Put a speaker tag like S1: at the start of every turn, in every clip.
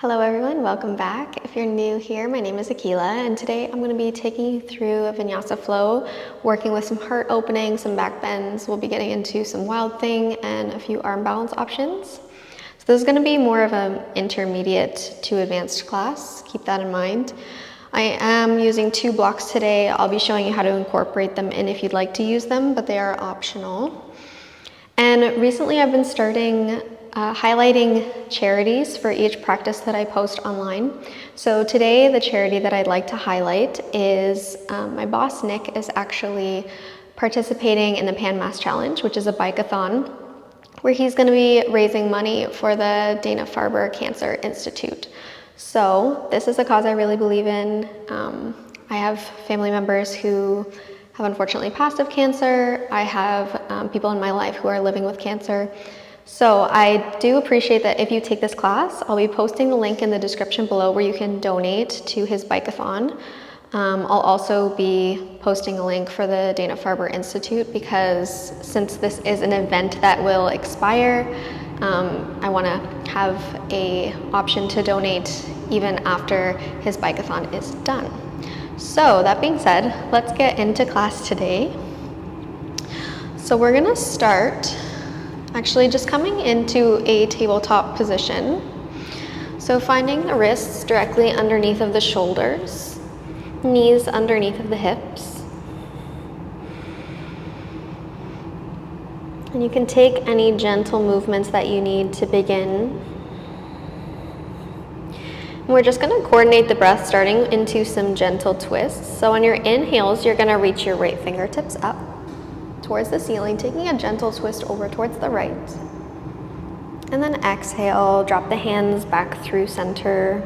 S1: Hello everyone, welcome back. If you're new here, my name is Akila, and today I'm going to be taking you through a Vinyasa flow, working with some heart openings, some back bends. We'll be getting into some wild thing and a few arm balance options. So this is going to be more of an intermediate to advanced class. Keep that in mind. I am using 2 blocks today. I'll be showing you how to incorporate them in if you'd like to use them, but they are optional. And recently I've been starting highlighting charities for each practice that I post online. So today the charity that I'd like to highlight is my boss Nick is actually participating in the Pan Mass Challenge, which is a bike-a-thon, where he's going to be raising money for the Dana-Farber Cancer Institute. So this is a cause I really believe in. I have family members who have unfortunately passed of cancer. I have people in my life who are living with cancer. So I do appreciate that if you take this class, I'll be posting the link in the description below where you can donate to his bike-a-thon. I'll also be posting a link for the Dana-Farber Institute because since this is an event that will expire, I want to have an option to donate even after his bike-a-thon is done. So that being said, let's get into class today. So we're going to start actually just coming into a tabletop position. So finding the wrists directly underneath of the shoulders, knees underneath of the hips. And you can take any gentle movements that you need to begin. And we're just going to coordinate the breath starting into some gentle twists. So on your inhales, you're going to reach your right fingertips up towards the ceiling, taking a gentle twist over towards the right. And then exhale, drop the hands back through center,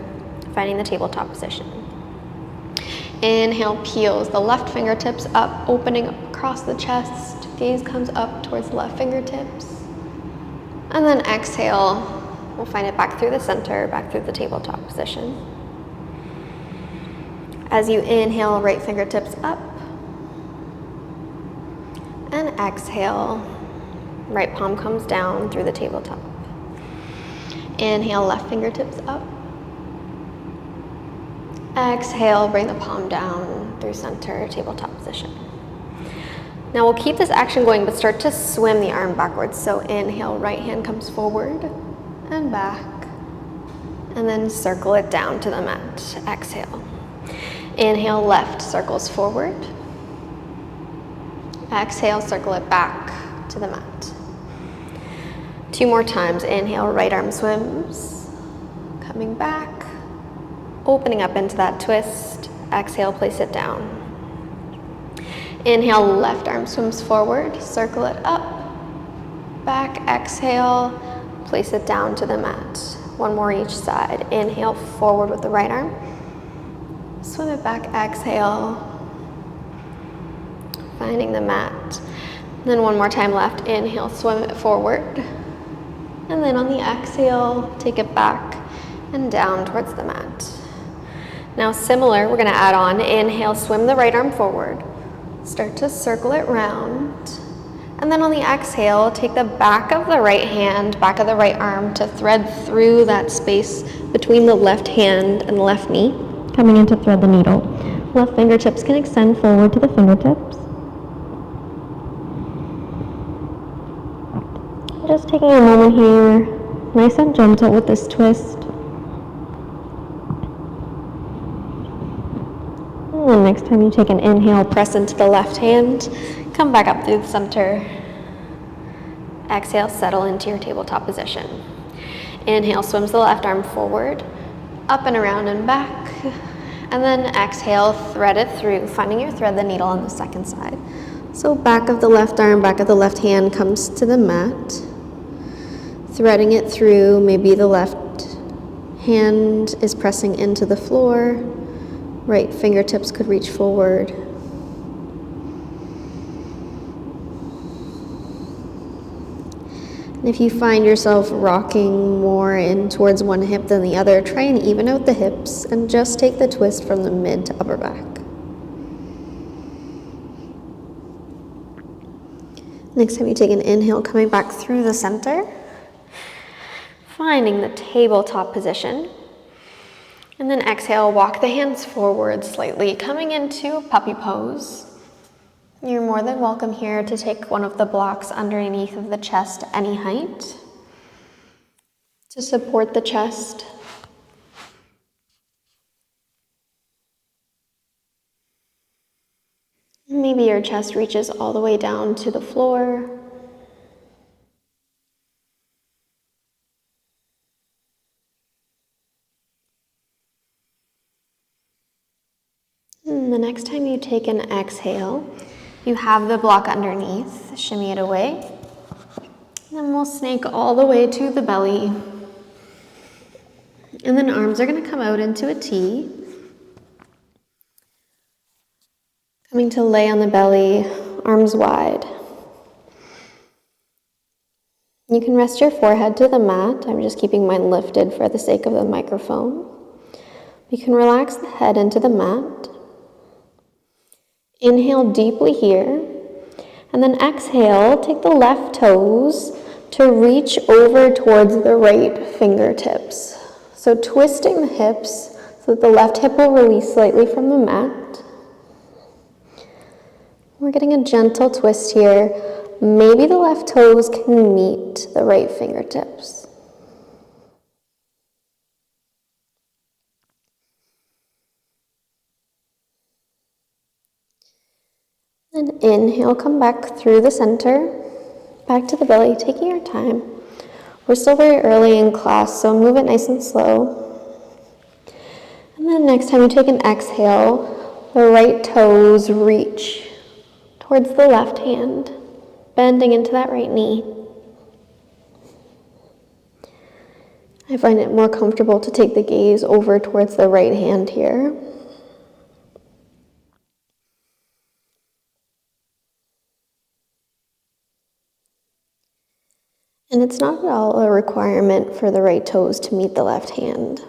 S1: finding the tabletop position. Inhale, peels the left fingertips up, opening up across the chest. Gaze comes up towards the left fingertips. And then exhale, we'll find it back through the center, back through the tabletop position. As you inhale, right fingertips up. And exhale, right palm comes down through the tabletop. Inhale, left fingertips up. Exhale, bring the palm down through center, tabletop position. Now we'll keep this action going, but start to swim the arm backwards. So inhale, right hand comes forward and back, and then circle it down to the mat. Exhale. Inhale, left circles forward. Exhale, circle it back to the mat. 2 more times. Inhale, right arm swims, coming back, opening up into that twist. Exhale, place it down. Inhale, left arm swims forward, circle it up, back, exhale, place it down to the mat. 1 more each side. Inhale, forward with the right arm, swim it back, exhale, finding the mat. Then 1 more time left. Inhale, swim it forward. And then on the exhale, take it back and down towards the mat. Now similar, we're going to add on. Inhale, swim the right arm forward. Start to circle it round. And then on the exhale, take the back of the right hand, back of the right arm to thread through that space between the left hand and the left knee, coming in to thread the needle. Left fingertips can extend forward to the fingertips. Just taking a moment here, nice and gentle with this twist. And then next time you take an inhale, press into the left hand, come back up through the center. Exhale, settle into your tabletop position. Inhale, swims the left arm forward, up and around and back. And then exhale, thread it through, finding your thread the needle on the second side. So back of the left arm, back of the left hand comes to the mat. Threading it through, maybe the left hand is pressing into the floor, right fingertips could reach forward. And if you find yourself rocking more in towards one hip than the other, try and even out the hips and just take the twist from the mid to upper back. Next time you take an inhale, coming back through the center. Finding the tabletop position. And then exhale, walk the hands forward slightly, coming into puppy pose. You're more than welcome here to take one of the blocks underneath of the chest, any height, to support the chest. Maybe your chest reaches all the way down to the floor. And the next time you take an exhale, you have the block underneath, shimmy it away. And then we'll snake all the way to the belly. And then arms are going to come out into a T. Coming to lay on the belly, arms wide. You can rest your forehead to the mat. I'm just keeping mine lifted for the sake of the microphone. You can relax the head into the mat. Inhale deeply here. And then exhale, take the left toes to reach over towards the right fingertips. So twisting the hips so that the left hip will release slightly from the mat. We're getting a gentle twist here. Maybe the left toes can meet the right fingertips. And inhale, come back through the center, back to the belly, taking your time. We're still very early in class, so move it nice and slow. And then next time you take an exhale, the right toes reach towards the left hand, bending into that right knee. I find it more comfortable to take the gaze over towards the right hand here. And it's not at all a requirement for the right toes to meet the left hand.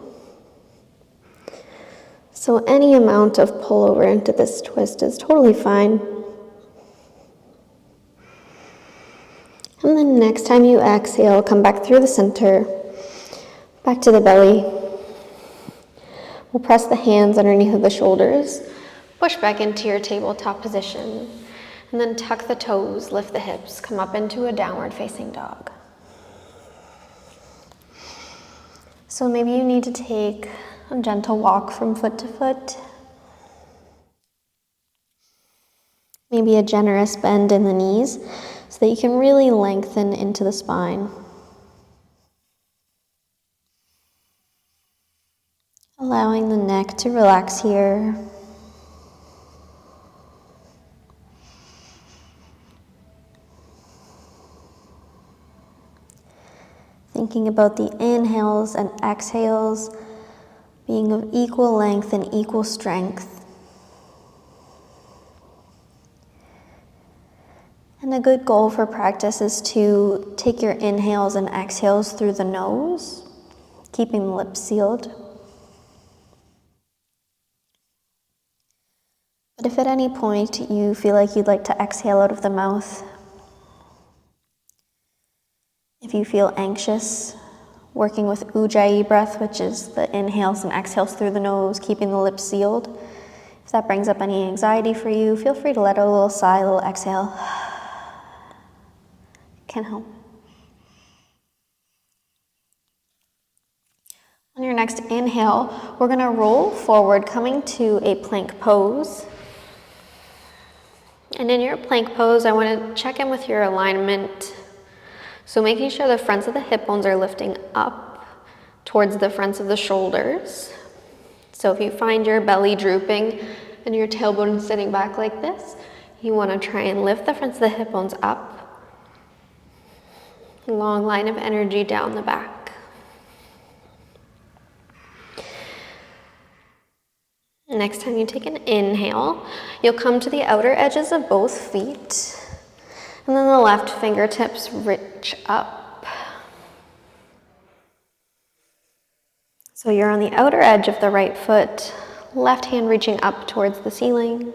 S1: So any amount of pull over into this twist is totally fine. And then next time you exhale, come back through the center, back to the belly. We'll press the hands underneath of the shoulders, push back into your tabletop position, and then tuck the toes, lift the hips, come up into a downward facing dog. So maybe you need to take a gentle walk from foot to foot. Maybe a generous bend in the knees so that you can really lengthen into the spine. Allowing the neck to relax here. Thinking about the inhales and exhales being of equal length and equal strength. And a good goal for practice is to take your inhales and exhales through the nose, keeping the lips sealed. But if at any point you feel like you'd like to exhale out of the mouth, if you feel anxious, working with Ujjayi breath, which is the inhales and exhales through the nose, keeping the lips sealed. If that brings up any anxiety for you, feel free to let out a little sigh, a little exhale. Can help. On your next inhale, we're going to roll forward, coming to a plank pose. And in your plank pose, I want to check in with your alignment. So making sure the fronts of the hip bones are lifting up towards the fronts of the shoulders. So if you find your belly drooping and your tailbone sitting back like this, you want to try and lift the fronts of the hip bones up. Long line of energy down the back. Next time you take an inhale, you'll come to the outer edges of both feet. And then the left fingertips reach up. So you're on the outer edge of the right foot, left hand reaching up towards the ceiling.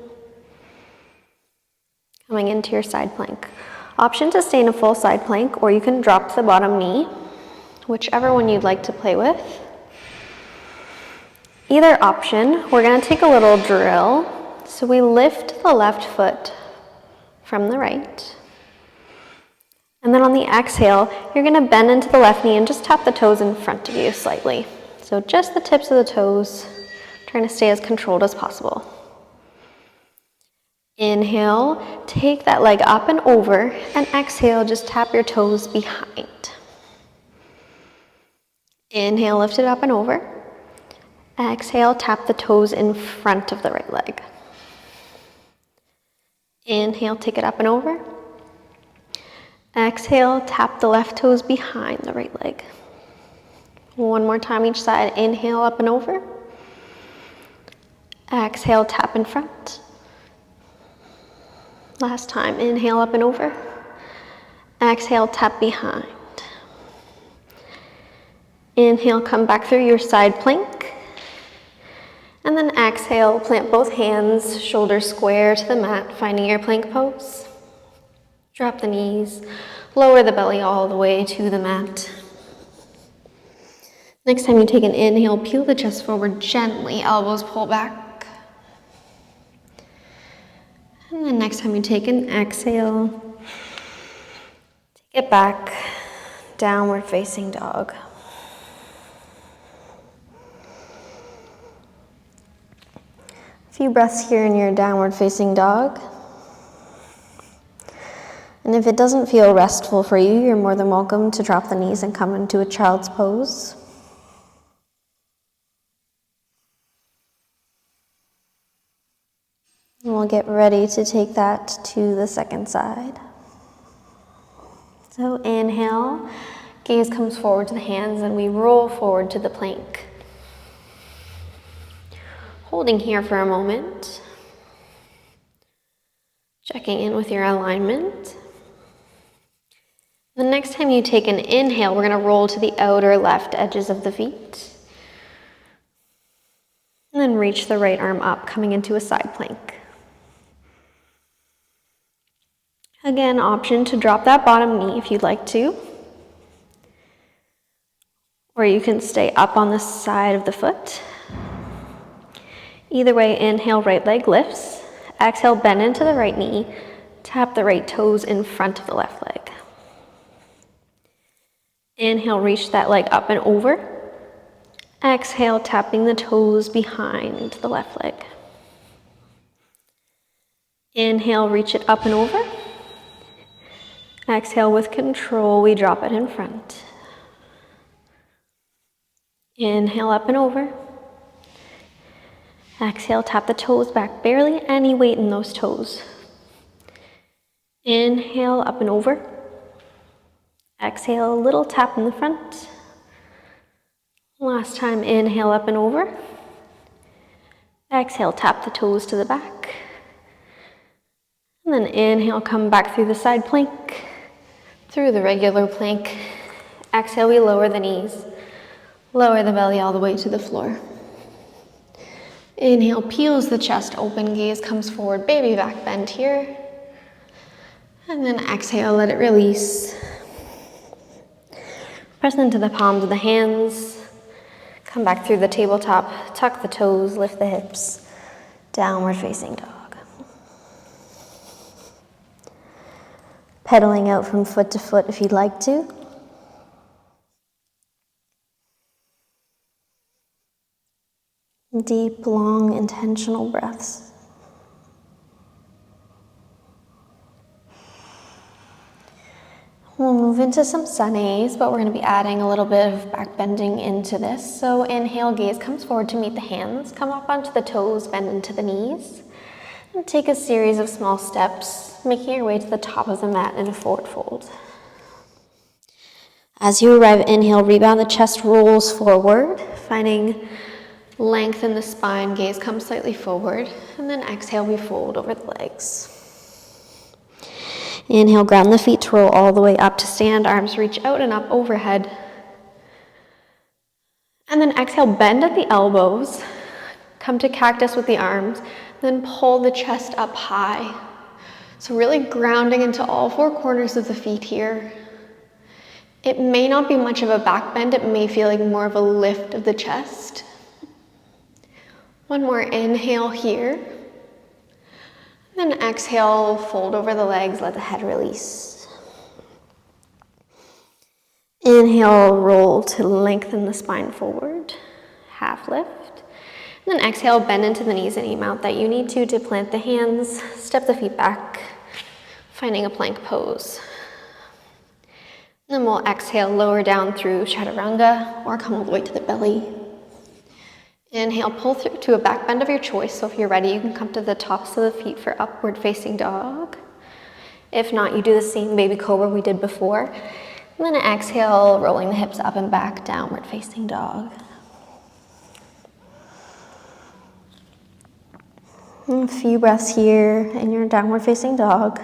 S1: Coming into your side plank. Option to stay in a full side plank, or you can drop the bottom knee, whichever one you'd like to play with. Either option, we're going to take a little drill. So we lift the left foot from the right. And then on the exhale, you're going to bend into the left knee and just tap the toes in front of you slightly. So just the tips of the toes, trying to stay as controlled as possible. Inhale, take that leg up and over, and exhale, just tap your toes behind. Inhale, lift it up and over. Exhale, tap the toes in front of the right leg. Inhale, take it up and over. Exhale, tap the left toes behind the right leg. One more time each side. Inhale, up and over. Exhale, tap in front. Last time. Inhale, up and over. Exhale, tap behind. Inhale, come back through your side plank. And then exhale, plant both hands, shoulders square to the mat, finding your plank pose. Drop the knees, lower the belly all the way to the mat. Next time you take an inhale, peel the chest forward gently, elbows pull back. And then next time you take an exhale, take it back, downward facing dog. A few breaths here in your downward facing dog. And if it doesn't feel restful for you, you're more than welcome to drop the knees and come into a child's pose. And we'll get ready to take that to the second side. So inhale, gaze comes forward to the hands and we roll forward to the plank. Holding here for a moment. Checking in with your alignment. The next time you take an inhale, we're going to roll to the outer left edges of the feet. And then reach the right arm up, coming into a side plank. Again, option to drop that bottom knee if you'd like to. Or you can stay up on the side of the foot. Either way, inhale, right leg lifts. Exhale, bend into the right knee. Tap the right toes in front of the left leg. Inhale, reach that leg up and over. Exhale, tapping the toes behind the left leg. Inhale, reach it up and over. Exhale, with control, we drop it in front. Inhale, up and over. Exhale, tap the toes back, barely any weight in those toes. Inhale, up and over. Exhale, a little tap in the front. Last time, inhale, up and over. Exhale, tap the toes to the back. And then inhale, come back through the side plank, through the regular plank. Exhale, we lower the knees, lower the belly all the way to the floor. Inhale, peels the chest open, gaze comes forward, baby back bend here. And then exhale, let it release. Press into the palms of the hands. Come back through the tabletop, tuck the toes, lift the hips, downward facing dog. Pedaling out from foot to foot if you'd like to. Deep, long, intentional breaths. We'll move into some sunnies, but we're going to be adding a little bit of back bending into this. So inhale, gaze comes forward to meet the hands. Come up onto the toes, bend into the knees. And take a series of small steps, making your way to the top of the mat in a forward fold. As you arrive, inhale, rebound, the chest rolls forward, finding length in the spine, gaze comes slightly forward, and then exhale, we fold over the legs. Inhale, ground the feet to roll all the way up to stand, arms reach out and up overhead. And then exhale, bend at the elbows, come to cactus with the arms, then pull the chest up high. So really grounding into all four corners of the feet here. It may not be much of a back bend, it may feel like more of a lift of the chest. One more inhale here. Then exhale, fold over the legs, let the head release. Inhale, roll to lengthen the spine forward, half lift. And then exhale, bend into the knees any amount that you need to plant the hands, step the feet back, finding a plank pose. And then we'll exhale, lower down through chaturanga or come all the way to the belly. Inhale, pull through to a back bend of your choice. So if you're ready, you can come to the tops of the feet for upward facing dog. If not, you do the same baby cobra we did before. And then exhale, rolling the hips up and back, downward facing dog. And a few breaths here in your downward facing dog.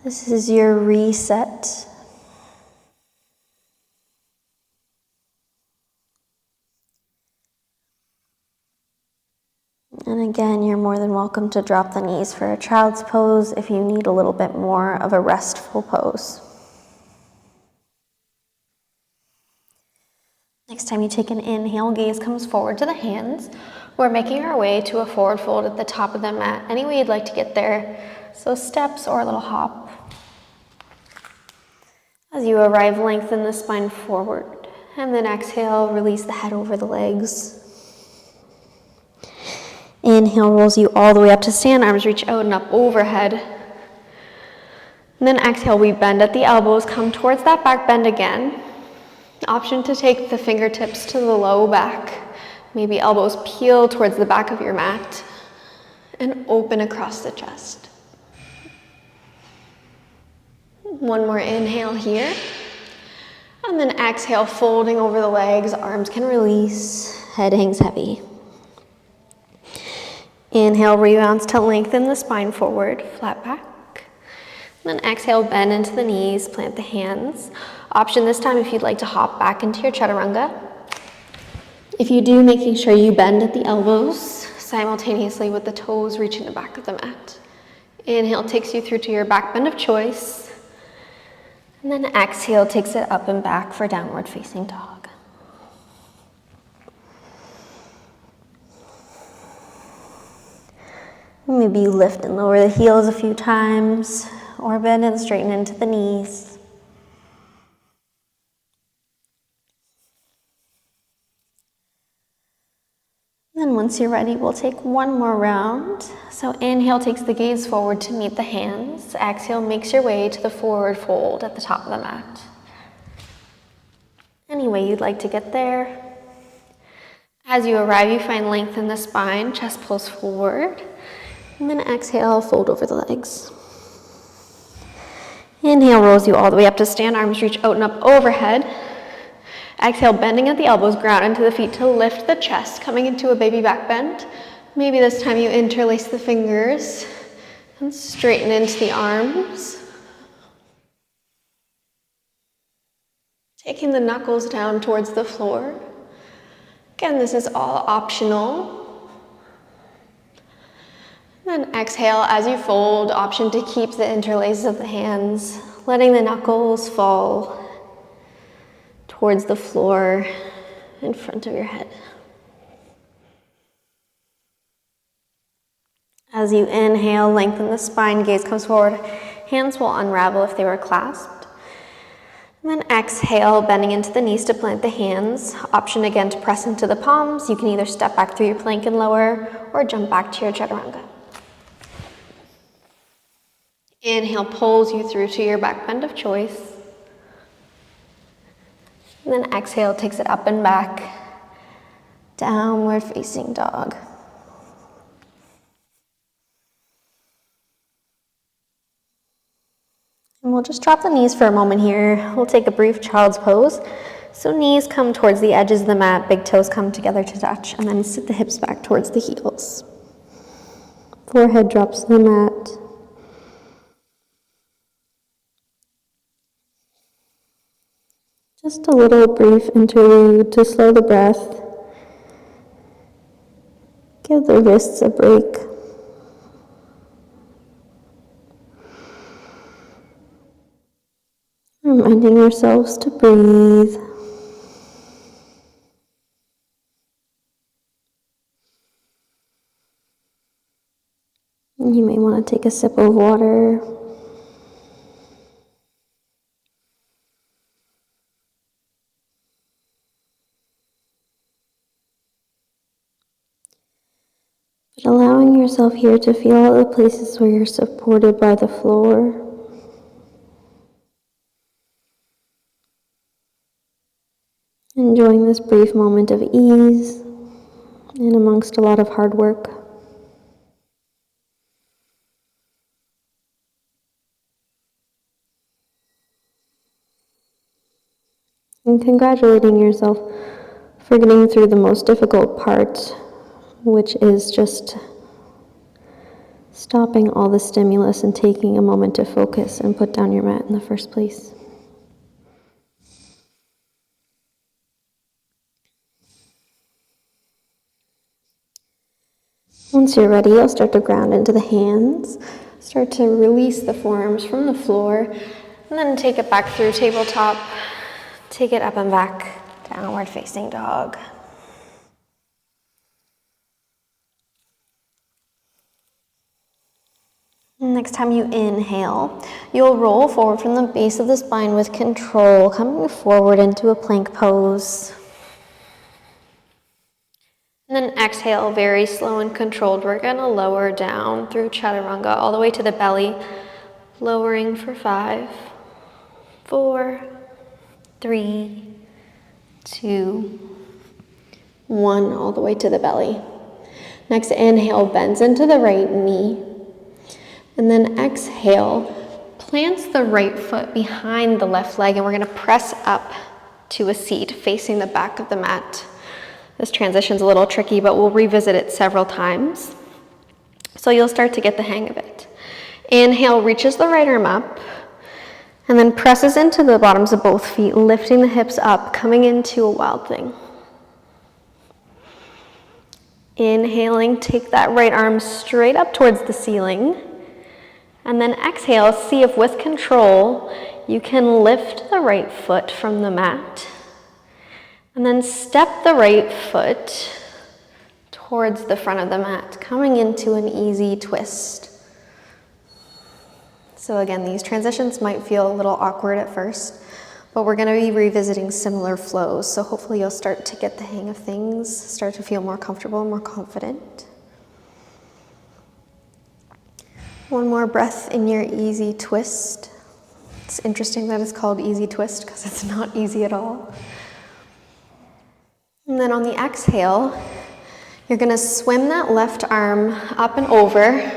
S1: This is your reset. And again, you're more than welcome to drop the knees for a child's pose if you need a little bit more of a restful pose. Next time you take an inhale, gaze comes forward to the hands. We're making our way to a forward fold at the top of the mat, any way you'd like to get there. So steps or a little hop. As you arrive, lengthen the spine forward. And then exhale, release the head over the legs. Inhale rolls you all the way up to stand, arms reach out and up overhead. And then exhale, we bend at the elbows, come towards that back bend again. Option to take the fingertips to the low back. Maybe elbows peel towards the back of your mat and open across the chest. One more inhale here. And then exhale, folding over the legs, arms can release, head hangs heavy. Inhale, rebounds to lengthen the spine forward, flat back. And then exhale, bend into the knees, plant the hands. Option this time if you'd like to hop back into your chaturanga. If you do, making sure you bend at the elbows simultaneously with the toes reaching the back of the mat. Inhale takes you through to your back bend of choice. And then exhale takes it up and back for downward facing dog. Maybe you lift and lower the heels a few times, or bend and straighten into the knees. Then once you're ready, we'll take one more round. So inhale takes the gaze forward to meet the hands. Exhale makes your way to the forward fold at the top of the mat. Any way you'd like to get there. As you arrive, you find length in the spine, chest pulls forward. And then exhale, fold over the legs. Inhale rolls you all the way up to stand, arms reach out and up overhead. Exhale, bending at the elbows, ground into the feet to lift the chest, coming into a baby back bend. Maybe this time you interlace the fingers and straighten into the arms. Taking the knuckles down towards the floor. Again, this is all optional. Then exhale as you fold, option to keep the interlaces of the hands, letting the knuckles fall towards the floor in front of your head. As you inhale, lengthen the spine, gaze comes forward. Hands will unravel if they were clasped. And then exhale, bending into the knees to plant the hands. Option again to press into the palms. You can either step back through your plank and lower, or jump back to your chaturanga. Inhale pulls you through to your back bend of choice. And then exhale takes it up and back, downward facing dog. And we'll just drop the knees for a moment here. We'll take a brief child's pose. So knees come towards the edges of the mat, big toes come together to touch, and then sit the hips back towards the heels. Forehead drops to the mat. Just a little brief interlude to slow the breath. Give the wrists a break. Reminding ourselves to breathe. You may want to take a sip of water. But allowing yourself here to feel all the places where you're supported by the floor. Enjoying this brief moment of ease and amongst a lot of hard work. And congratulating yourself for getting through the most difficult part, which is just stopping all the stimulus and taking a moment to focus and put down your mat in the first place. Once you're ready, you'll start to ground into the hands, start to release the forearms from the floor, and then take it back through tabletop, take it up and back, downward facing dog. Next time you inhale, you'll roll forward from the base of the spine with control, coming forward into a plank pose. And then exhale, very slow and controlled. We're going to lower down through chaturanga all the way to the belly, lowering for 5, 4, 3, 2, 1, all the way to the belly. Next inhale, bends into the right knee. And then exhale, plants the right foot behind the left leg, and we're going to press up to a seat facing the back of the mat. This transition's a little tricky, but we'll revisit it several times. So you'll start to get the hang of it. Inhale, reaches the right arm up, and then presses into the bottoms of both feet, lifting the hips up, coming into a wild thing. Inhaling, take that right arm straight up towards the ceiling. And then exhale, see if with control you can lift the right foot from the mat. And then step the right foot towards the front of the mat, coming into an easy twist. So again, these transitions might feel a little awkward at first, but we're going to be revisiting similar flows. So hopefully you'll start to get the hang of things, start to feel more comfortable, more confident. One more breath in your easy twist. It's interesting that it's called easy twist because it's not easy at all. And then on the exhale, you're going to swim that left arm up and over,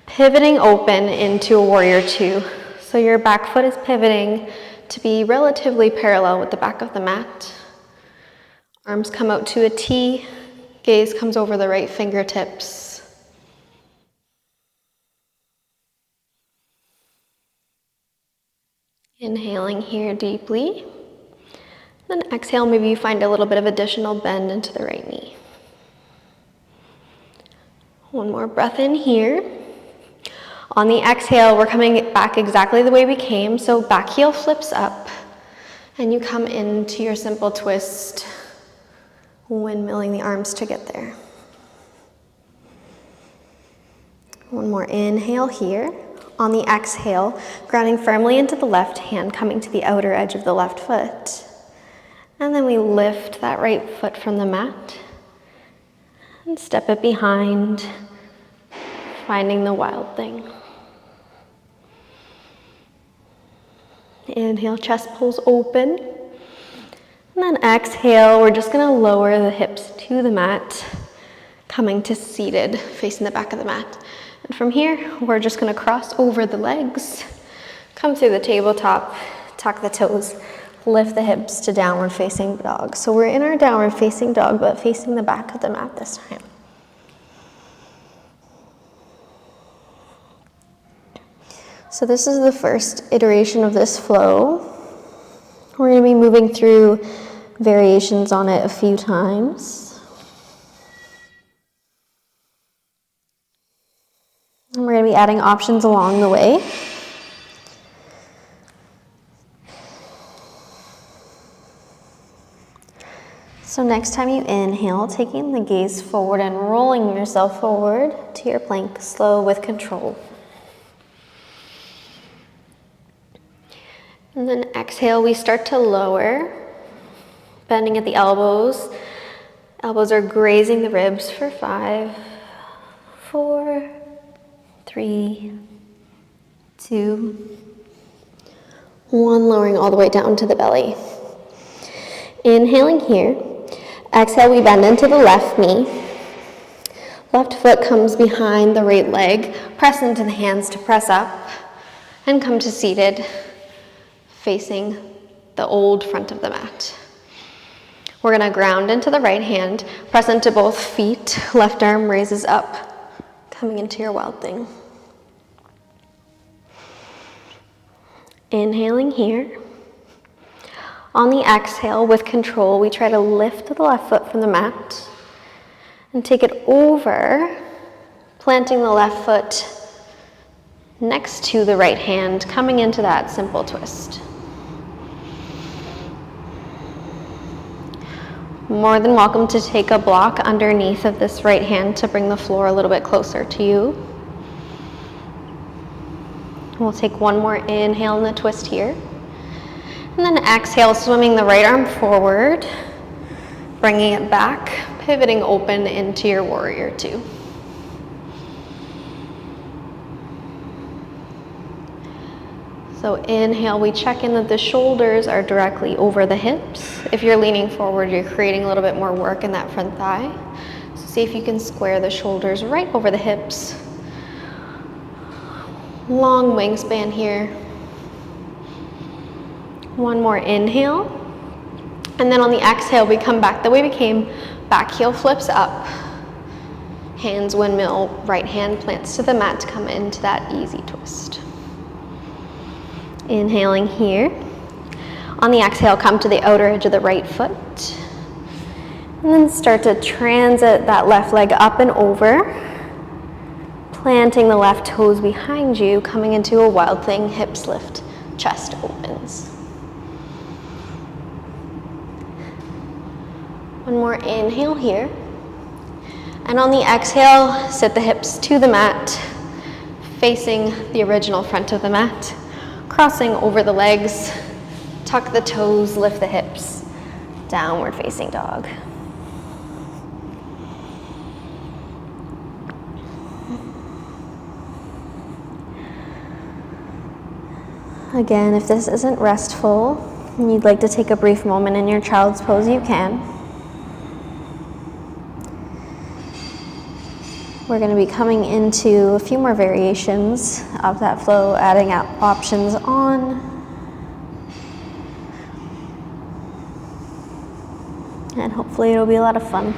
S1: pivoting open into a warrior 2. So your back foot is pivoting to be relatively parallel with the back of the mat. Arms come out to a T, gaze comes over the right fingertips. Inhaling here deeply. Then exhale, maybe you find a little bit of additional bend into the right knee. One more breath in here. On the exhale, we're coming back exactly the way we came. So back heel flips up and you come into your simple twist, windmilling the arms to get there. One more inhale here. On the exhale, grounding firmly into the left hand, coming to the outer edge of the left foot. And then we lift that right foot from the mat and step it behind, finding the wild thing. Inhale, chest pulls open. And then exhale, we're just going to lower the hips to the mat, coming to seated, facing the back of the mat. And from here, we're just going to cross over the legs, come through the tabletop, tuck the toes, lift the hips to downward facing dog. So we're in our downward facing dog, but facing the back of the mat this time. So this is the first iteration of this flow. We're going to be moving through variations on it a few times. And we're going to be adding options along the way. So next time you inhale, taking the gaze forward and rolling yourself forward to your plank, slow with control. And then exhale, we start to lower, bending at the elbows. Elbows are grazing the ribs for 5, 4, 3, 2, 1, lowering all the way down to the belly. Inhaling here. Exhale, we bend into the left knee. Left foot comes behind the right leg. Press into the hands to press up and come to seated, facing the old front of the mat. We're gonna ground into the right hand, press into both feet, left arm raises up, coming into your wild thing. Inhaling here. On the exhale, with control, we try to lift the left foot from the mat and take it over, planting the left foot next to the right hand, coming into that simple twist. More than welcome to take a block underneath of this right hand to bring the floor a little bit closer to you. We'll take one more inhale in the twist here. And then exhale, swimming the right arm forward, bringing it back, pivoting open into your warrior two. So inhale, we check in that the shoulders are directly over the hips. If you're leaning forward, you're creating a little bit more work in that front thigh. So see if you can square the shoulders right over the hips. Long wingspan here. One more inhale. And then on the exhale, we come back the way we came. Back heel flips up. Hands windmill, right hand plants to the mat to come into that easy twist. Inhaling here. On the exhale, come to the outer edge of the right foot. And then start to transit that left leg up and over. Planting the left toes behind you, coming into a wild thing, hips lift, chest opens. One more inhale here. And on the exhale, sit the hips to the mat, facing the original front of the mat. Crossing over the legs, tuck the toes, lift the hips, downward facing dog. Again, if this isn't restful and you'd like to take a brief moment in your child's pose, you can. We're going to be coming into a few more variations of that flow, adding options on. And hopefully it'll be a lot of fun.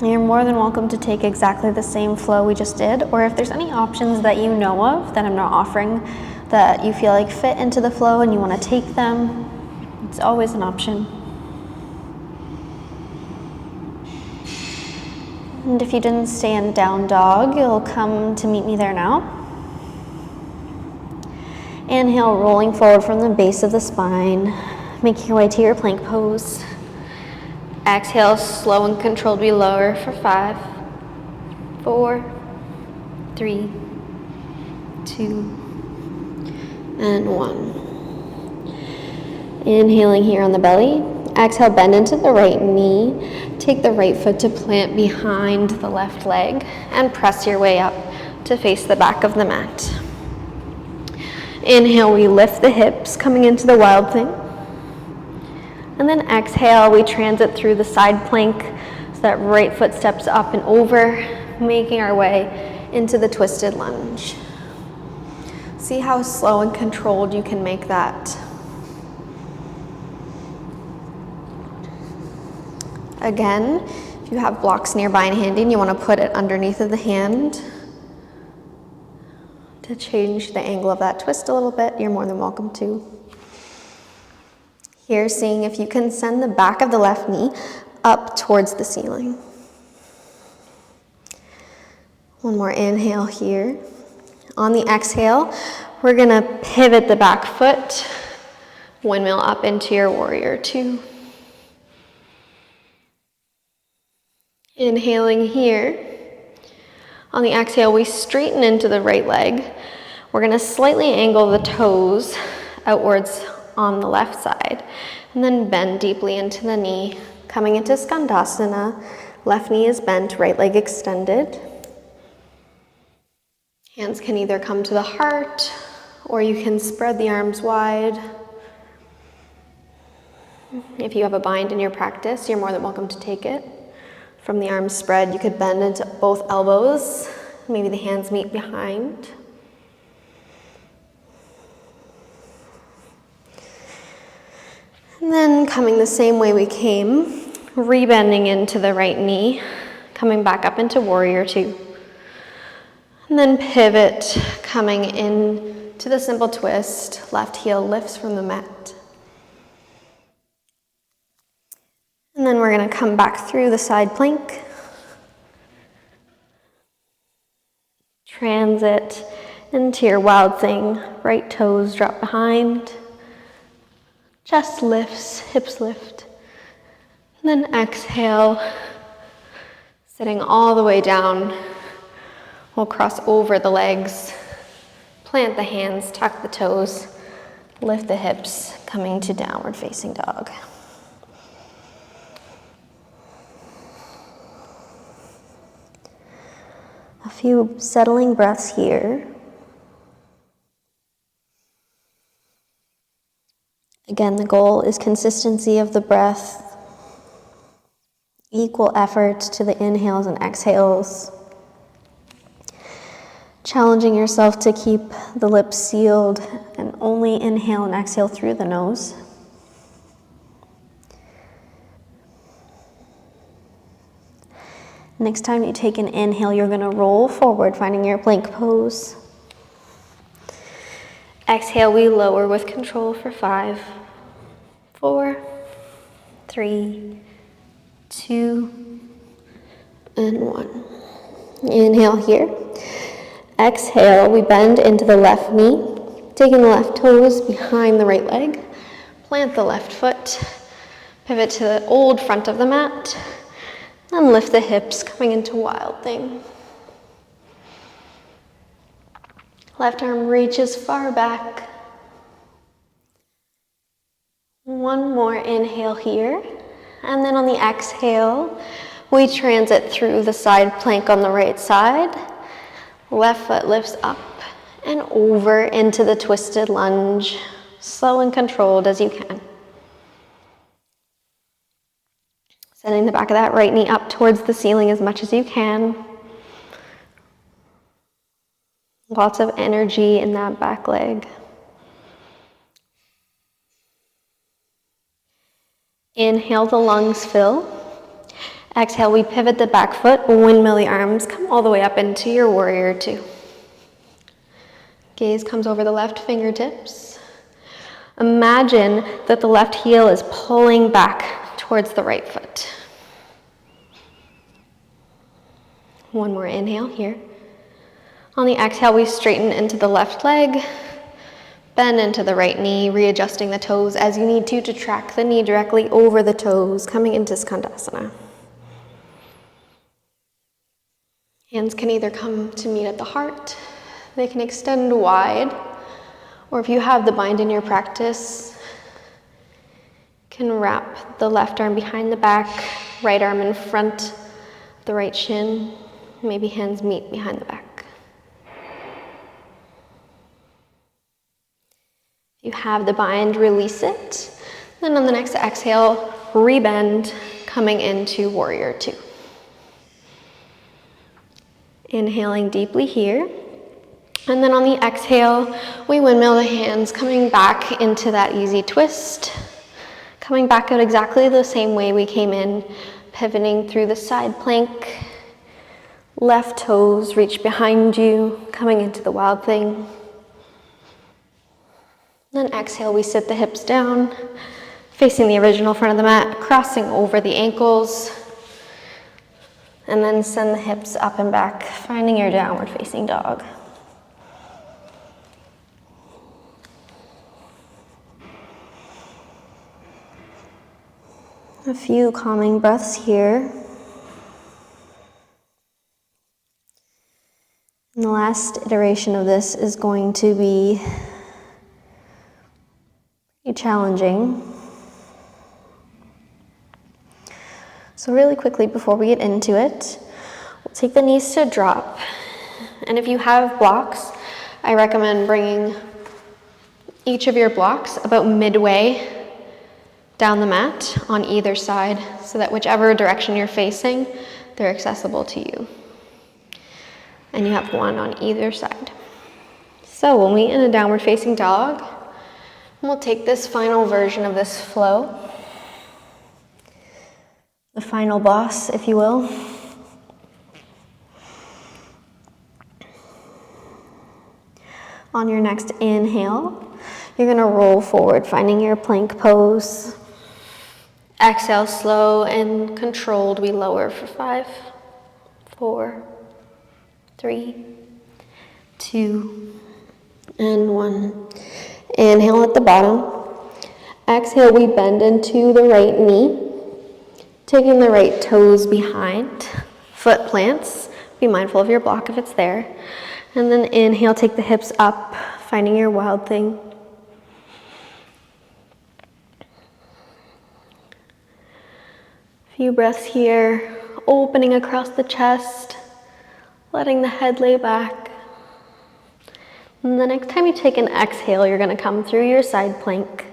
S1: You're more than welcome to take exactly the same flow we just did, or if there's any options that you know of that I'm not offering that you feel like fit into the flow and you want to take them, it's always an option. And if you didn't stay in down dog, you'll come to meet me there now. Inhale, rolling forward from the base of the spine, making your way to your plank pose. Exhale, slow and controlled, we lower for 5, 4, 3, 2, and 1. Inhaling here on the belly. Exhale, bend into the right knee. Take the right foot to plant behind the left leg and press your way up to face the back of the mat. Inhale, we lift the hips, coming into the wild thing. And then exhale, we transit through the side plank so that right foot steps up and over, making our way into the twisted lunge. See how slow and controlled you can make that. Again, if you have blocks nearby and handy and you want to put it underneath of the hand to change the angle of that twist a little bit, you're more than welcome to. Here, seeing if you can send the back of the left knee up towards the ceiling. One more inhale here. On the exhale, we're gonna pivot the back foot, Windmill up into your warrior two. Inhaling here. On the exhale, we straighten into the right leg. We're going to slightly angle the toes outwards on the left side, and then bend deeply into the knee, coming into Skandasana. Left knee is bent, right leg extended. Hands can either come to the heart, or you can spread the arms wide. If you have a bind in your practice, you're more than welcome to take it. From the arms spread, you could bend into both elbows. Maybe the hands meet behind. And then coming the same way we came, rebending into the right knee, coming back up into warrior two. And then pivot, coming in to the simple twist. Left heel lifts from the mat. And then we're going to come back through the side plank. Transit into your wild thing. Right toes drop behind. Chest lifts, hips lift. And then exhale, sitting all the way down. We'll cross over the legs, plant the hands, tuck the toes, lift the hips, coming to downward facing dog. A few settling breaths here. Again, the goal is consistency of the breath, equal effort to the inhales and exhales. Challenging yourself to keep the lips sealed and only inhale and exhale through the nose. Next time you take an inhale, you're going to roll forward, finding your plank pose. Exhale, we lower with control for 5, 4, 3, 2, and 1. Inhale here. Exhale, we bend into the left knee, taking the left toes behind the right leg. Plant the left foot, pivot to the old front of the mat, and lift the hips, coming into wild thing. Left arm reaches far back. One more inhale here. And then on the exhale, we transit through the side plank on the right side. Left foot lifts up and over into the twisted lunge, slow and controlled as you can. Sending the back of that right knee up towards the ceiling as much as you can. Lots of energy in that back leg. Inhale, the lungs fill. Exhale, we pivot the back foot, windmill the arms, come all the way up into your warrior two. Gaze comes over the left fingertips. Imagine that the left heel is pulling back towards the right foot. One more inhale here. On the exhale, we straighten into the left leg, bend into the right knee, readjusting the toes as you need to track the knee directly over the toes, coming into Skandasana. Hands can either come to meet at the heart, they can extend wide, or if you have the bind in your practice, can wrap the left arm behind the back, right arm in front, the right shin, maybe hands meet behind the back. If you have the bind, release it. Then on the next exhale, rebend, coming into warrior two. Inhaling deeply here. And then on the exhale, we windmill the hands, coming back into that easy twist. Coming back out exactly the same way we came in, pivoting through the side plank. Left toes reach behind you, coming into the wild thing. Then exhale, we sit the hips down, facing the original front of the mat, crossing over the ankles. And then send the hips up and back, finding your downward facing dog. A few calming breaths here. And the last iteration of this is going to be pretty challenging. So really quickly before we get into it, we'll take the knees to drop. And if you have blocks, I recommend bringing each of your blocks about midway down the mat on either side so that whichever direction you're facing, they're accessible to you. And you have one on either side. So we'll meet in a downward facing dog. And we'll take this final version of this flow, the final boss, if you will. On your next inhale, you're gonna roll forward, finding your plank pose. Exhale, slow and controlled. We lower for 5, 4, 3, 2, and 1. Inhale at the bottom. Exhale, we bend into the right knee, taking the right toes behind, foot plants. Be mindful of your block if it's there. And then inhale, take the hips up, finding your wild thing. Few breaths here, opening across the chest, letting the head lay back. And the next time you take an exhale, you're gonna come through your side plank.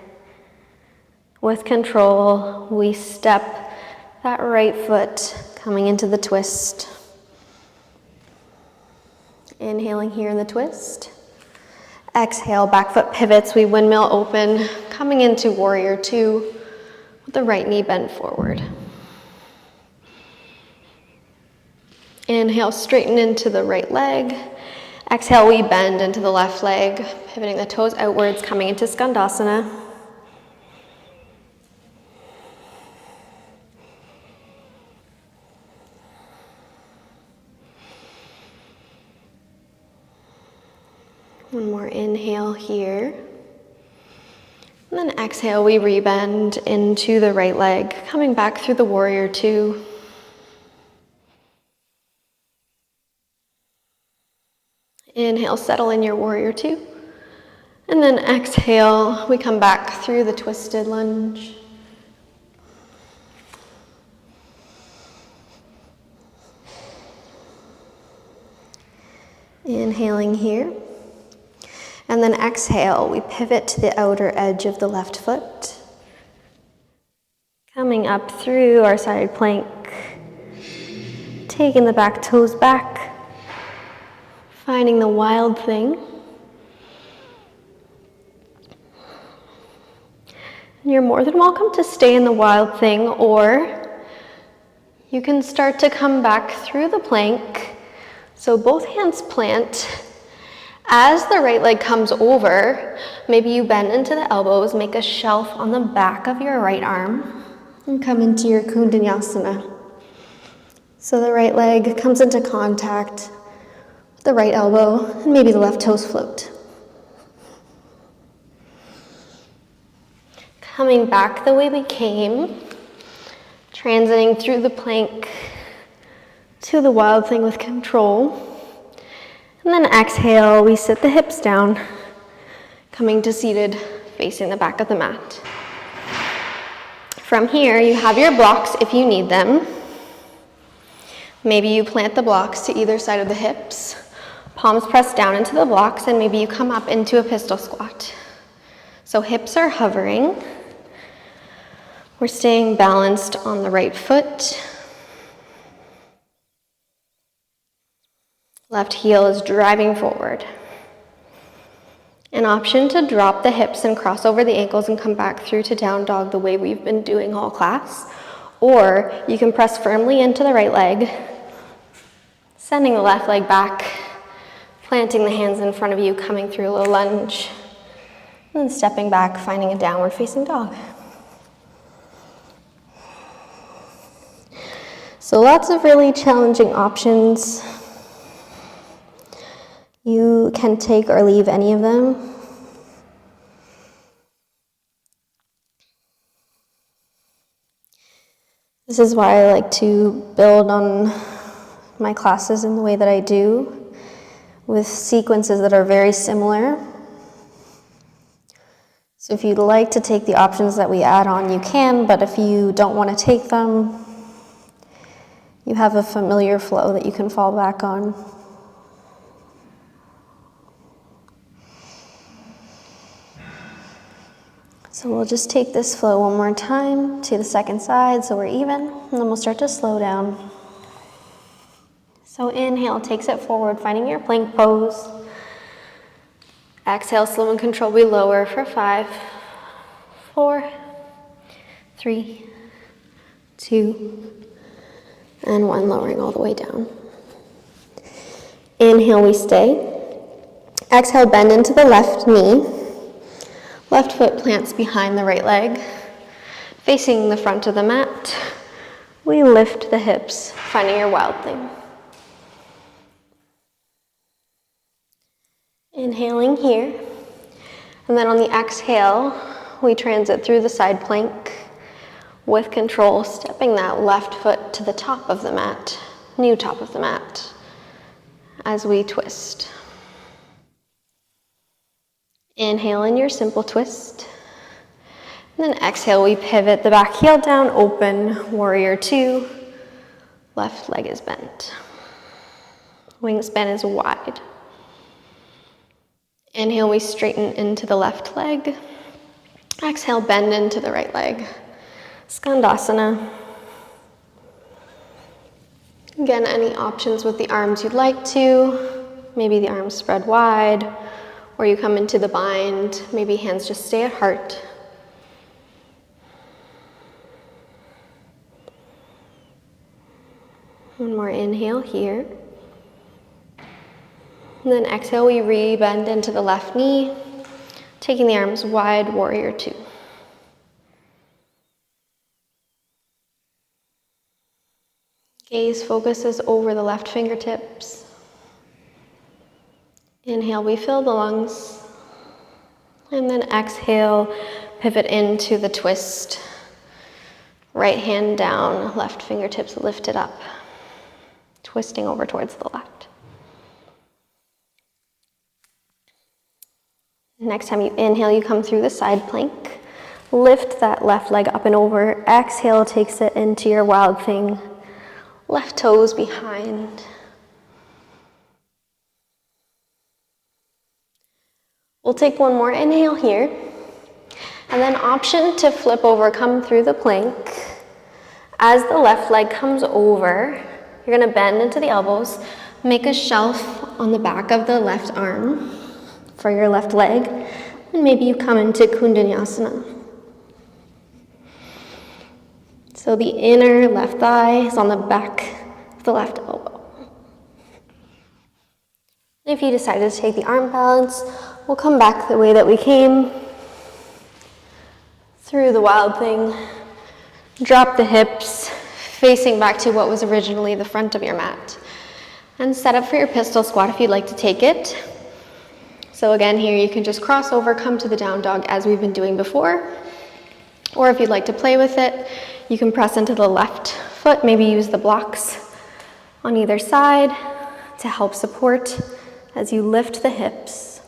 S1: With control, we step that right foot coming into the twist. Inhaling here in the twist. Exhale, back foot pivots, we windmill open, coming into warrior 2 with the right knee bent forward. Inhale, straighten into the right leg. Exhale, we bend into the left leg, pivoting the toes outwards, coming into Skandasana. One more inhale here. And then exhale, we rebend into the right leg, coming back through the warrior 2. Inhale, settle in your warrior 2. And then exhale, we come back through the twisted lunge. Inhaling here. And then exhale, we pivot to the outer edge of the left foot. Coming up through our side plank. Taking the back toes back. Finding the wild thing. And you're more than welcome to stay in the wild thing, or you can start to come back through the plank. So both hands plant. As the right leg comes over, maybe you bend into the elbows, make a shelf on the back of your right arm, and come into your Vinyasa. So the right leg comes into contact with the right elbow, and maybe the left toes float. Coming back the way we came, transiting through the plank to the wild thing with control. And then exhale, we sit the hips down, coming to seated, facing the back of the mat. From here, you have your blocks if you need them. Maybe you plant the blocks to either side of the hips, palms pressed down into the blocks, and maybe you come up into a pistol squat. So hips are hovering. We're staying balanced on the right foot. Left heel is driving forward. An option to drop the hips and cross over the ankles and come back through to down dog the way we've been doing all class. Or you can press firmly into the right leg, sending the left leg back, planting the hands in front of you, coming through a little lunge, and then stepping back, finding a downward facing dog. So lots of really challenging options. You can take or leave any of them. This is why I like to build on my classes in the way that I do, with sequences that are very similar. So if you'd like to take the options that we add on, you can, but if you don't want to take them, you have a familiar flow that you can fall back on. So we'll just take this flow one more time to the second side so we're even, and then we'll start to slow down. So inhale takes it forward, finding your plank pose. Exhale, slow and control, we lower for 5, 4, 3, 2, and 1, lowering all the way down. Inhale, we stay. Exhale, bend into the left knee. Left foot plants behind the right leg, facing the front of the mat. We lift the hips, finding your wild thing. Inhaling here, and then on the exhale, we transit through the side plank with control, stepping that left foot to the top of the mat, new top of the mat, as we twist. Inhale in your simple twist. And then exhale, we pivot the back heel down, open, warrior 2. Left leg is bent. Wingspan is wide. Inhale, we straighten into the left leg. Exhale, bend into the right leg. Skandasana. Again, any options with the arms you'd like to. Maybe the arms spread wide, or you come into the bind. Maybe hands just stay at heart. One more inhale here. And then exhale, we re-bend into the left knee, taking the arms wide, warrior 2. Gaze focuses over the left fingertips. Inhale, we fill the lungs. And then exhale, pivot into the twist. Right hand down, left fingertips lifted up, twisting over towards the left. Next time you inhale, you come through the side plank. Lift that left leg up and over. Exhale takes it into your wild thing. Left toes behind. We'll take one more inhale here. And then option to flip over, come through the plank. As the left leg comes over, you're gonna bend into the elbows, make a shelf on the back of the left arm for your left leg, and maybe you come into Vinyasa. So the inner left thigh is on the back of the left elbow. If you decided to take the arm balance, we'll come back the way that we came, through the wild thing. Drop the hips, facing back to what was originally the front of your mat. And set up for your pistol squat if you'd like to take it. So again, here you can just cross over, come to the down dog as we've been doing before. Or if you'd like to play with it, you can press into the left foot, maybe use the blocks on either side to help support as you lift the hips.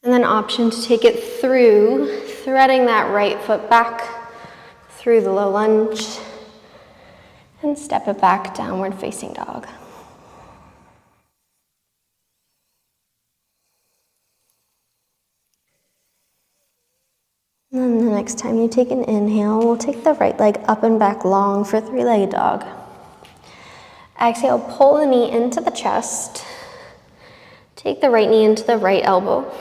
S1: And then option to take it through, threading that right foot back through the low lunge and step it back, downward facing dog. And then the next time you take an inhale, we'll take the right leg up and back long for three-legged dog. Exhale, pull the knee into the chest. Take the right knee into the right elbow.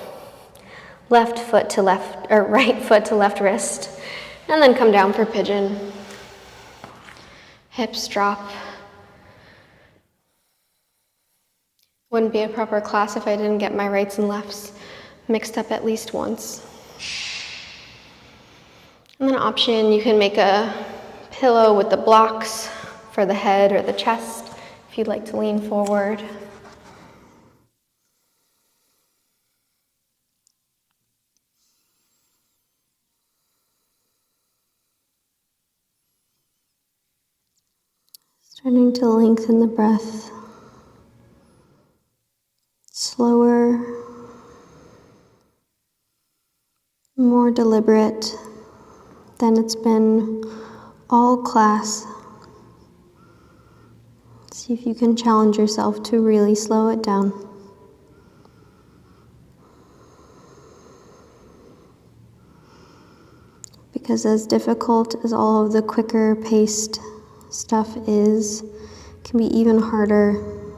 S1: Left foot to left, or right foot to left wrist. And then come down for pigeon. Hips drop. Wouldn't be a proper class if I didn't get my rights and lefts mixed up at least once. And then option, you can make a pillow with the blocks for the head or the chest if you'd like to lean forward. Trying to lengthen the breath slower, more deliberate than it's been all class. See if you can challenge yourself to really slow it down. Because as difficult as all of the quicker paced stuff is, it can be even harder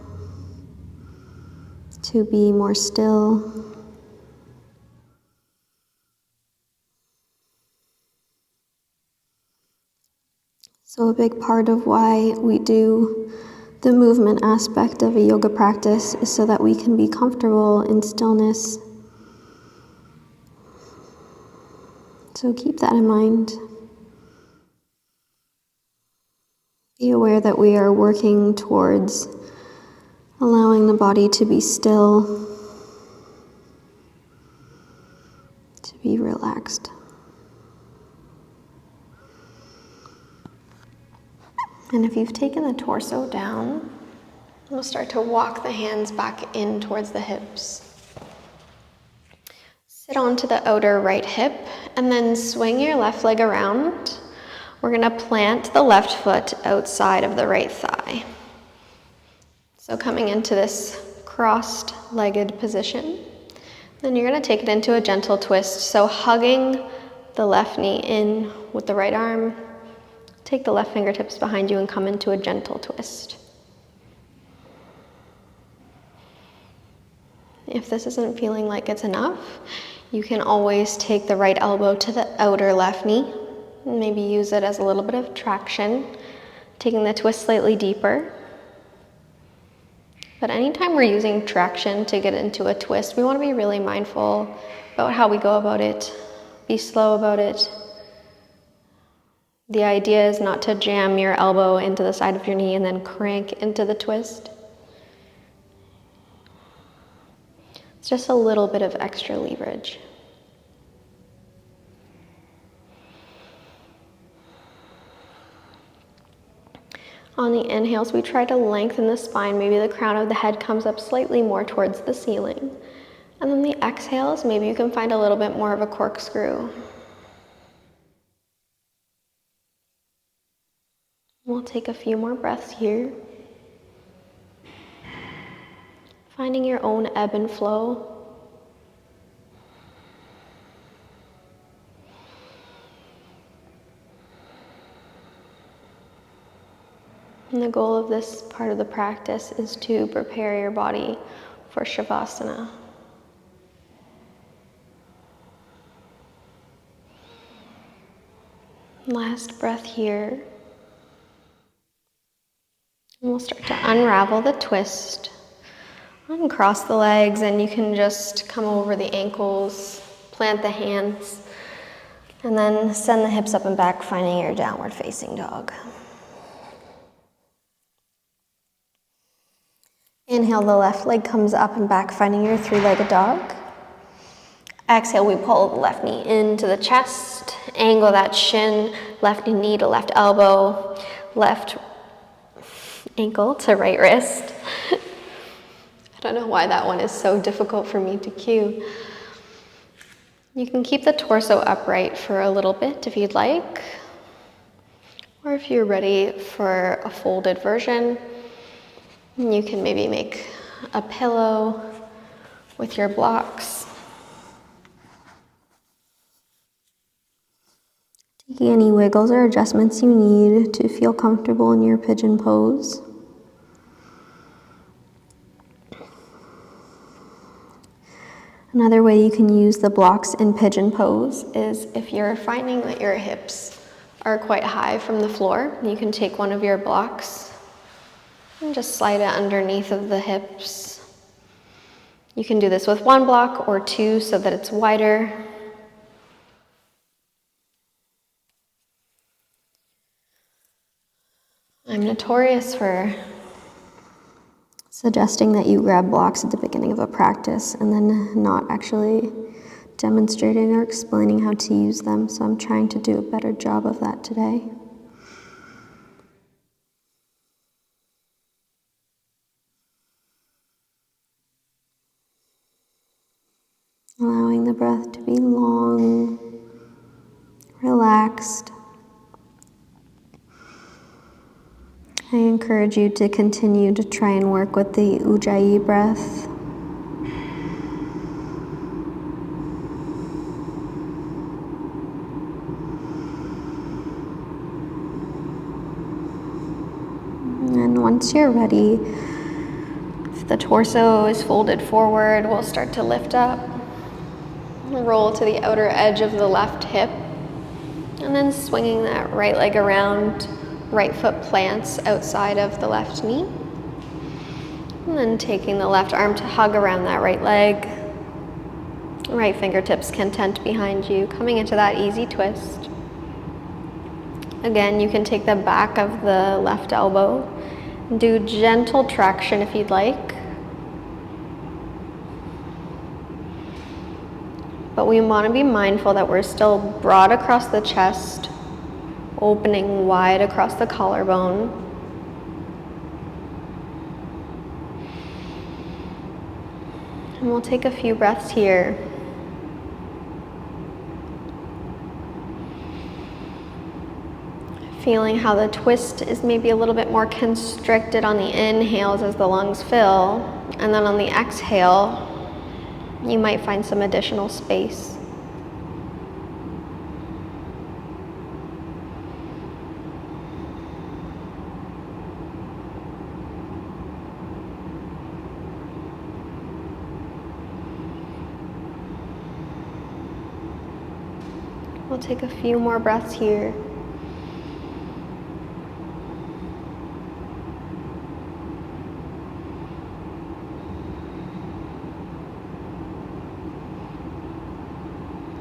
S1: to be more still. So a big part of why we do the movement aspect of a yoga practice is so that we can be comfortable in stillness. So keep that in mind. Be aware that we are working towards allowing the body to be still, to be relaxed. And if you've taken the torso down, we'll start to walk the hands back in towards the hips. Sit onto the outer right hip and then swing your left leg around. We're going to plant the left foot outside of the right thigh. So coming into this crossed-legged position. Then you're going to take it into a gentle twist. So hugging the left knee in with the right arm. Take the left fingertips behind you and come into a gentle twist. If this isn't feeling like it's enough, you can always take the right elbow to the outer left knee and maybe use it as a little bit of traction, taking the twist slightly deeper. But anytime we're using traction to get into a twist, we want to be really mindful about how we go about it, be slow about it. The idea is not to jam your elbow into the side of your knee and then crank into the twist. It's just a little bit of extra leverage. On the inhales, we try to lengthen the spine. Maybe the crown of the head comes up slightly more towards the ceiling. And then the exhales, maybe you can find a little bit more of a corkscrew. We'll take a few more breaths here. Finding your own ebb and flow. And the goal of this part of the practice is to prepare your body for Shavasana. Last breath here. And we'll start to unravel the twist. Uncross the legs, and you can just come over the ankles, plant the hands, and then send the hips up and back, finding your downward facing dog. Inhale, the left leg comes up and back, finding your three-legged dog. Exhale, we pull the left knee into the chest, angle that shin, left knee to left elbow, left ankle to right wrist. I don't know why that one is so difficult for me to cue. You can keep the torso upright for a little bit if you'd like, or if you're ready for a folded version, you can maybe make a pillow with your blocks. Taking any wiggles or adjustments you need to feel comfortable in your pigeon pose. Another way you can use the blocks in pigeon pose is if you're finding that your hips are quite high from the floor, you can take one of your blocks and just slide it underneath of the hips. You can do this with one block or two so that it's wider. I'm notorious for suggesting that you grab blocks at the beginning of a practice and then not actually demonstrating or explaining how to use them, so I'm trying to do a better job of that today. the breath to be long, relaxed. I encourage you to continue to try and work with the Ujjayi breath. And once you're ready, if the torso is folded forward, we'll start to lift up. Roll to the outer edge of the left hip. And then swinging that right leg around, right foot plants outside of the left knee. And then taking the left arm to hug around that right leg. Right fingertips can tent behind you, coming into that easy twist. Again, you can take the back of the left elbow and do gentle traction if you'd like. But we want to be mindful that we're still broad across the chest, opening wide across the collarbone. And we'll take a few breaths here. Feeling how the twist is maybe a little bit more constricted on the inhales as the lungs fill, and then on the exhale, you might find some additional space. We'll take a few more breaths here.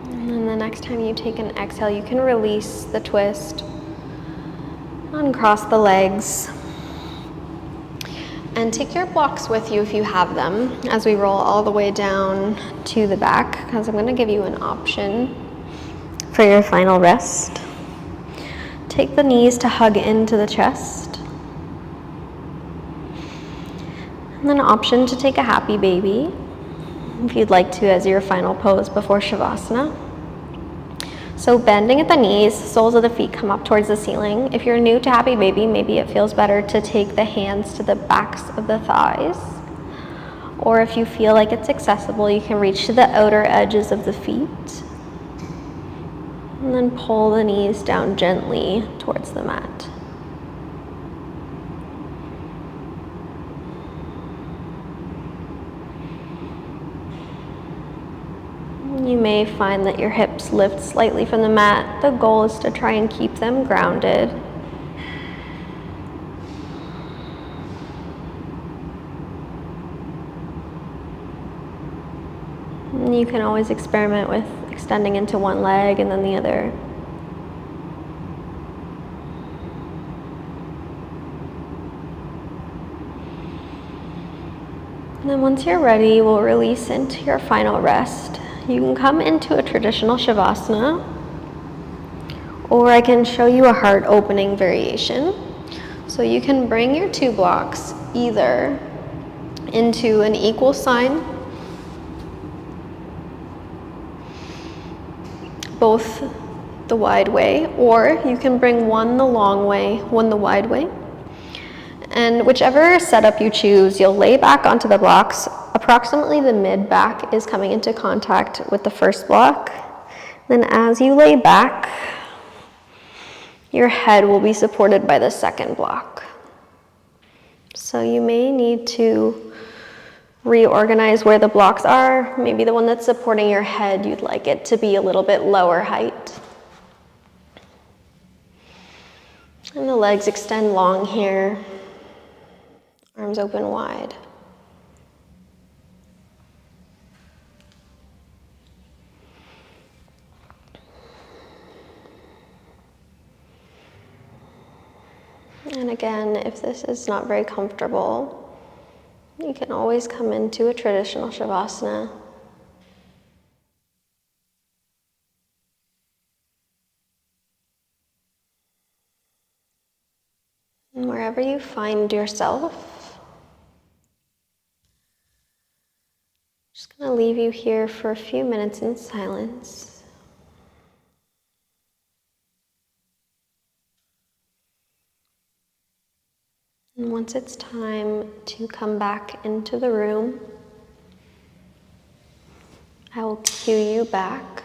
S1: And then the next time you take an exhale, you can release the twist, uncross the legs, and take your blocks with you if you have them as we roll all the way down to the back, because I'm going to give you an option for your final rest. Take the knees to hug into the chest. And then an option to take a happy baby, if you'd like to, as your final pose before Shavasana. So bending at the knees, soles of the feet come up towards the ceiling. If you're new to happy baby, maybe it feels better to take the hands to the backs of the thighs. Or if you feel like it's accessible, you can reach to the outer edges of the feet. And then pull the knees down gently towards the mat. You may find that your hips lift slightly from the mat. The goal is to try and keep them grounded. And you can always experiment with extending into one leg and then the other. And then once you're ready, we'll release into your final rest. You can come into a traditional Shavasana, or I can show you a heart opening variation. So you can bring your two blocks either into an equal sign, both the wide way, or you can bring one the long way, one the wide way. And whichever setup you choose, you'll lay back onto the blocks. Approximately the mid back is coming into contact with the first block. Then as you lay back, your head will be supported by the second block. So you may need to reorganize where the blocks are. Maybe the one that's supporting your head, you'd like it to be a little bit lower height. And the legs extend long here. Arms open wide. And again, if this is not very comfortable, you can always come into a traditional Shavasana. And wherever you find yourself, just going to leave you here for a few minutes in silence. And once it's time to come back into the room, I will cue you back.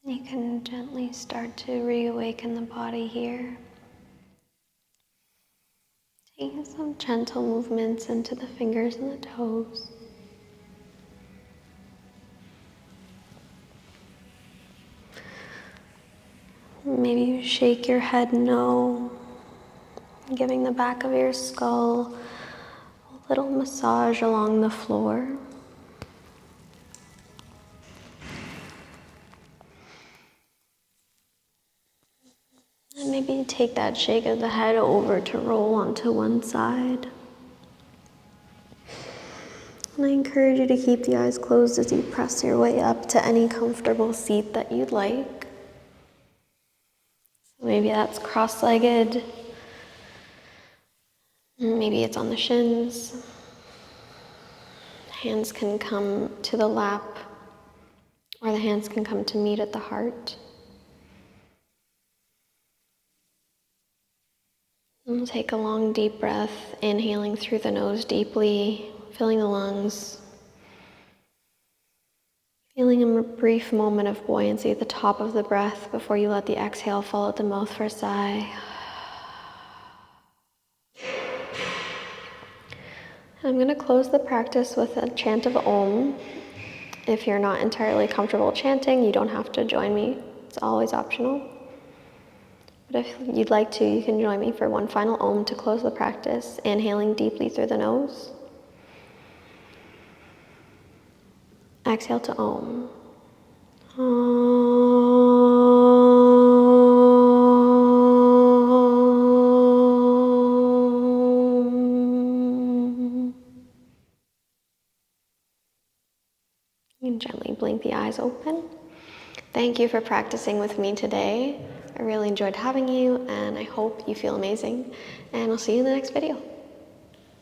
S1: You can gently start to reawaken the body here. Taking some gentle movements into the fingers and the toes. Maybe you shake your head no, giving the back of your skull a little massage along the floor. maybe take that shake of the head over to roll onto one side. And I encourage you to keep the eyes closed as you press your way up to any comfortable seat that you'd like. So maybe that's cross-legged. Maybe it's on the shins. Hands can come to the lap, or the hands can come to meet at the heart. And we'll take a long, deep breath, inhaling through the nose deeply, filling the lungs. Feeling a brief moment of buoyancy at the top of the breath before you let the exhale fall at the mouth for a sigh. I'm going to close the practice with a chant of Om. If you're not entirely comfortable chanting, you don't have to join me. It's always optional. But if you'd like to, you can join me for one final Om to close the practice, inhaling deeply through the nose. Exhale to Om. You can gently blink the eyes open. Thank you for practicing with me today. I really enjoyed having you, and I hope you feel amazing. And I'll see you in the next video.